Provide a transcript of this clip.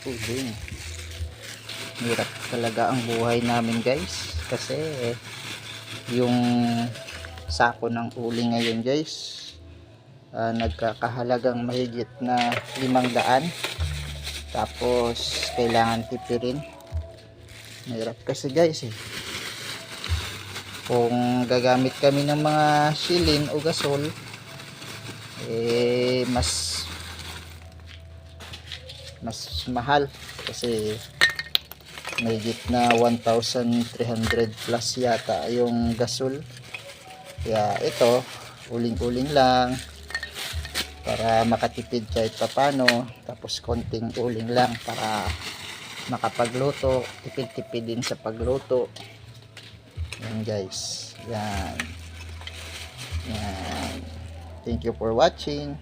uling. Hirap talaga ang buhay namin guys, kasi yung sako ng uling ngayon guys, nagkakahalagang mahigit na 500. Tapos kailangan tipirin. Hirap kasi guys kung gagamit kami ng mga shilling o gasol, mas mahal kasi mahigit na 1,300 plus yata yung gasol. Kaya ito, uling-uling lang para makatipid kahit papano, tapos konting uling lang para makapagluto, tipid-tipid din sa pagluto. Yan guys, yan. Thank you for watching.